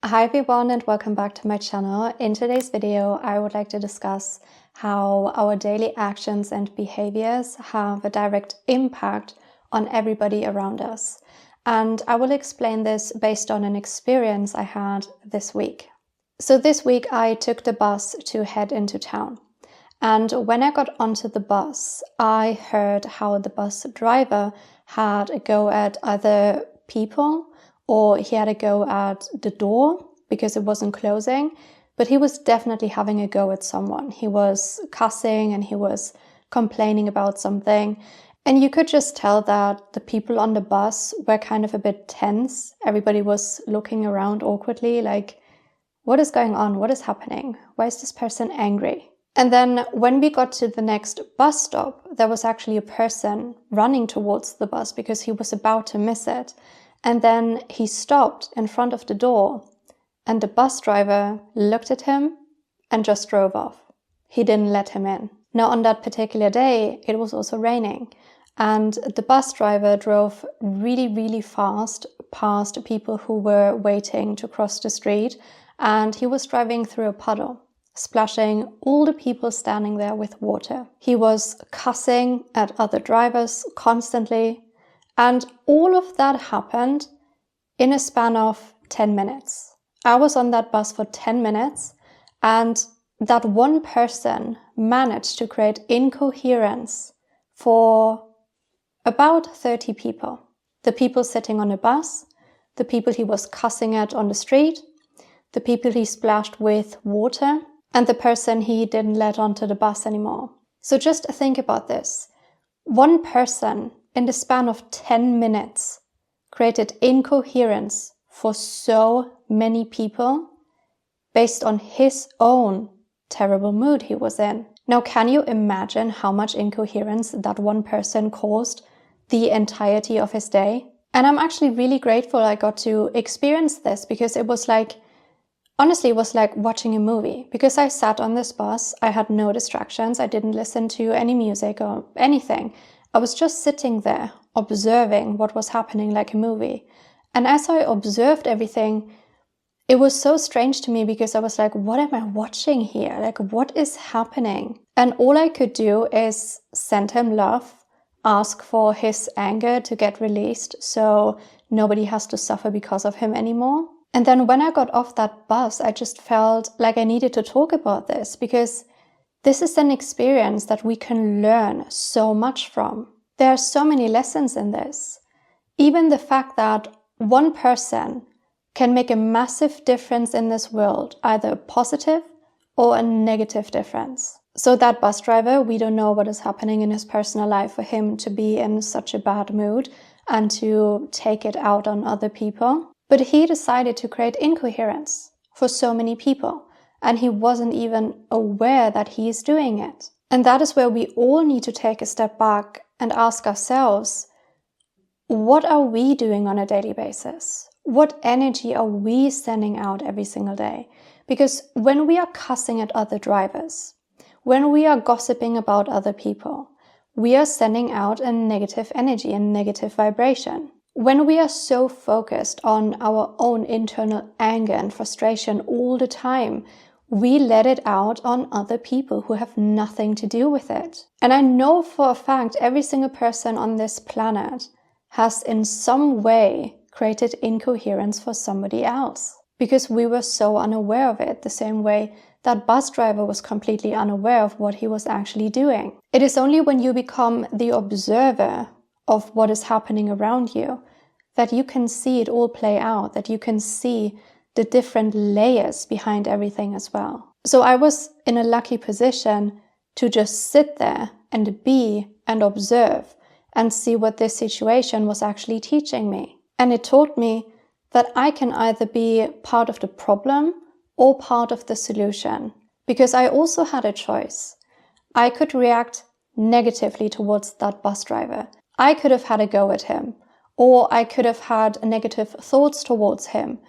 Hi everyone and welcome back to my channel. In today's video, I would like to discuss how our daily actions and behaviors have a direct impact on everybody around us. And I will explain this based on an experience I had this week. So this week I took the bus to head into town. And when I got onto the bus, I heard how the bus driver had a go at other people, or he had a go at the door because it wasn't closing, but he was definitely having a go at someone. He was cussing and he was complaining about something. And you could just tell that the people on the bus were kind of a bit tense. Everybody was looking around awkwardly, like, what is going on? What is happening? Why is this person angry? And then when we got to the next bus stop, there was actually a person running towards the bus because he was about to miss it. And then he stopped in front of the door and the bus driver looked at him and just drove off. He didn't let him in. Now on that particular day, it was also raining and the bus driver drove really fast past people who were waiting to cross the street, and he was driving through a puddle, splashing all the people standing there with water. He was cussing at other drivers constantly. And all of that happened in a span of 10 minutes. I was on that bus for 10 minutes, and that one person managed to create incoherence for about 30 people. The people sitting on the bus, the people he was cussing at on the street, the people he splashed with water, and the person he didn't let onto the bus anymore. So just think about this. One person in the span of 10 minutes created incoherence for so many people based on his own terrible mood he was in. Now, can you imagine how much incoherence that one person caused the entirety of his day? And I'm actually really grateful I got to experience this, because it was like, honestly, it was like watching a movie. Because I sat on this bus, I had no distractions, I didn't listen to any music or anything. I was just sitting there, observing what was happening like a movie. And as I observed everything, it was so strange to me, because I was like, what am I watching here? Like, what is happening? And all I could do is send him love, ask for his anger to get released so nobody has to suffer because of him anymore. And then when I got off that bus, I just felt like I needed to talk about this, because this is an experience that we can learn so much from. There are so many lessons in this. Even the fact that one person can make a massive difference in this world, either a positive or a negative difference. So that bus driver, we don't know what is happening in his personal life for him to be in such a bad mood and to take it out on other people. But he decided to create incoherence for so many people, and he wasn't even aware that he is doing it. And that is where we all need to take a step back and ask ourselves, what are we doing on a daily basis? What energy are we sending out every single day? Because when we are cussing at other drivers, when we are gossiping about other people, we are sending out a negative energy, a negative vibration. When we are so focused on our own internal anger and frustration all the time, we let it out on other people who have nothing to do with it. And I know for a fact every single person on this planet has in some way created incoherence for somebody else, because we were so unaware of it, the same way that bus driver was completely unaware of what he was actually doing. It is only when you become the observer of what is happening around you that you can see it all play out, that you can see the different layers behind everything as well. So I was in a lucky position to just sit there and be and observe and see what this situation was actually teaching me. And it taught me that I can either be part of the problem or part of the solution, because I also had a choice. I could react negatively towards that bus driver. I could have had a go at him, or I could have had negative thoughts towards him,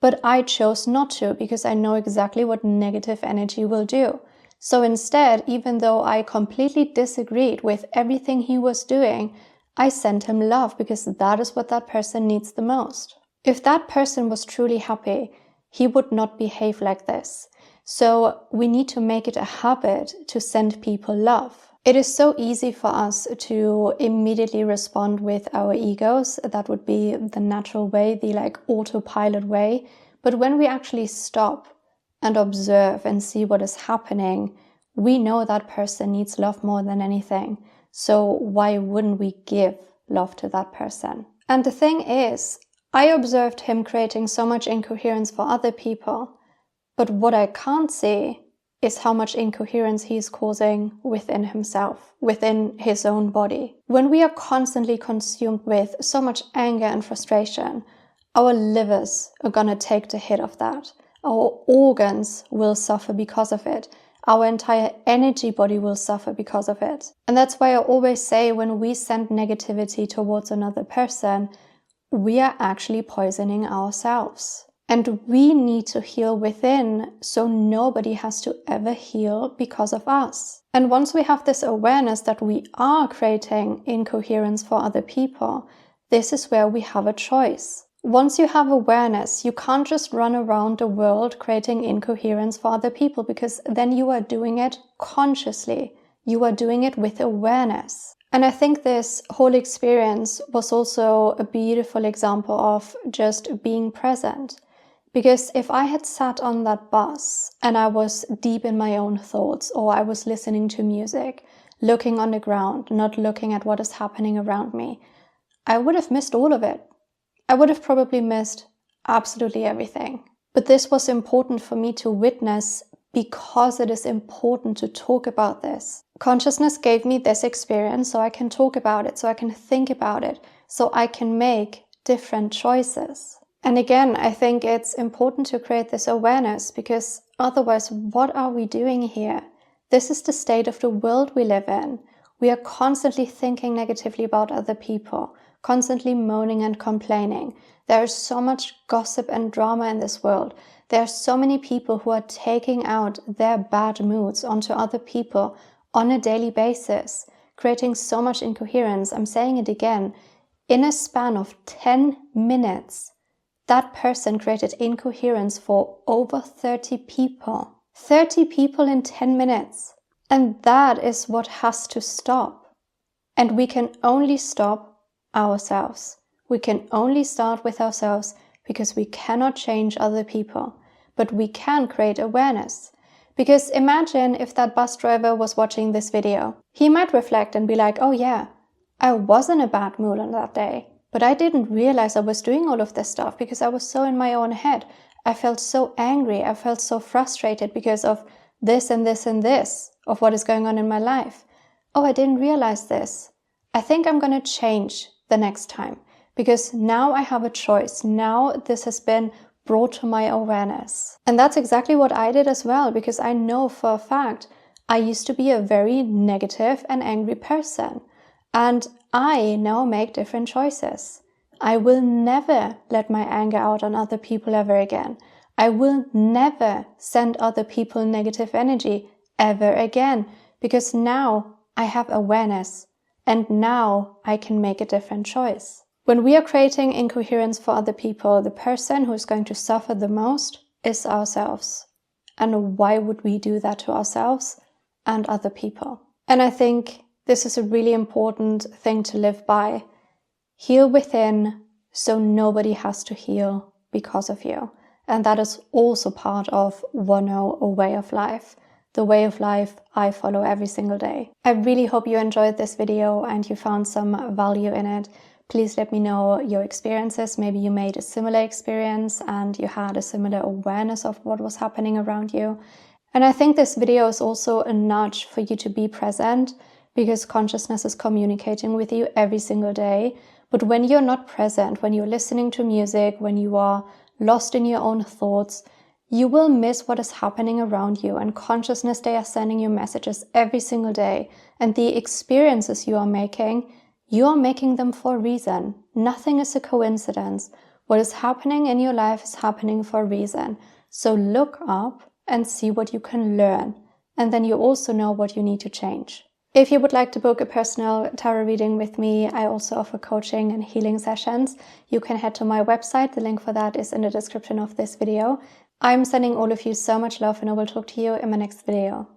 but I chose not to, because I know exactly what negative energy will do. So instead, even though I completely disagreed with everything he was doing, I sent him love, because that is what that person needs the most. If that person was truly happy, he would not behave like this. So we need to make it a habit to send people love. It is so easy for us to immediately respond with our egos. That would be the natural way, the autopilot way. But when we actually stop and observe and see what is happening, we know that person needs love more than anything. So why wouldn't we give love to that person? And the thing is, I observed him creating so much incoherence for other people, but what I can't see is how much incoherence he's causing within himself, within his own body. When we are constantly consumed with so much anger and frustration, our livers are gonna take the hit of that. Our organs will suffer because of it. Our entire energy body will suffer because of it. And that's why I always say, when we send negativity towards another person, we are actually poisoning ourselves. And we need to heal within, so nobody has to ever heal because of us. And once we have this awareness that we are creating incoherence for other people, this is where we have a choice. Once you have awareness, you can't just run around the world creating incoherence for other people, because then you are doing it consciously. You are doing it with awareness. And I think this whole experience was also a beautiful example of just being present. Because if I had sat on that bus and I was deep in my own thoughts, or I was listening to music, looking on the ground, not looking at what is happening around me, I would have missed all of it. I would have probably missed absolutely everything. But this was important for me to witness, because it is important to talk about this. Consciousness gave me this experience so I can talk about it, so I can think about it, so I can make different choices. And again, I think it's important to create this awareness, because otherwise, what are we doing here? This is the state of the world we live in. We are constantly thinking negatively about other people, constantly moaning and complaining. There is so much gossip and drama in this world. There are so many people who are taking out their bad moods onto other people on a daily basis, creating so much incoherence. I'm saying it again. In a span of 10 minutes, that person created incoherence for over 30 people. 30 people in 10 minutes. And that is what has to stop. And we can only stop ourselves. We can only start with ourselves, because we cannot change other people. But we can create awareness. Because imagine if that bus driver was watching this video. He might reflect and be like, oh yeah, I was in a bad mood on that day. But I didn't realize I was doing all of this stuff because I was so in my own head. I felt so angry. I felt so frustrated because of this and this and this of what is going on in my life. Oh, I didn't realize this. I think I'm going to change the next time, because now I have a choice. Now this has been brought to my awareness. And that's exactly what I did as well, because I know for a fact I used to be a very negative and angry person. And I now make different choices. I will never let my anger out on other people ever again. I will never send other people negative energy ever again, because now I have awareness and now I can make a different choice. When we are creating incoherence for other people, the person who is going to suffer the most is ourselves. And why would we do that to ourselves and other people? And I think this is a really important thing to live by. Heal within, so nobody has to heal because of you. And that is also part of Wono, a way of life. The way of life I follow every single day. I really hope you enjoyed this video and you found some value in it. Please let me know your experiences. Maybe you made a similar experience and you had a similar awareness of what was happening around you. And I think this video is also a nudge for you to be present, because consciousness is communicating with you every single day. But when you're not present, when you're listening to music, when you are lost in your own thoughts, you will miss what is happening around you. And consciousness, they are sending you messages every single day. And the experiences you are making them for a reason. Nothing is a coincidence. What is happening in your life is happening for a reason. So look up and see what you can learn. And then you also know what you need to change. If you would like to book a personal tarot reading with me, I also offer coaching and healing sessions. You can head to my website. The link for that is in the description of this video. I'm sending all of you so much love, and I will talk to you in my next video.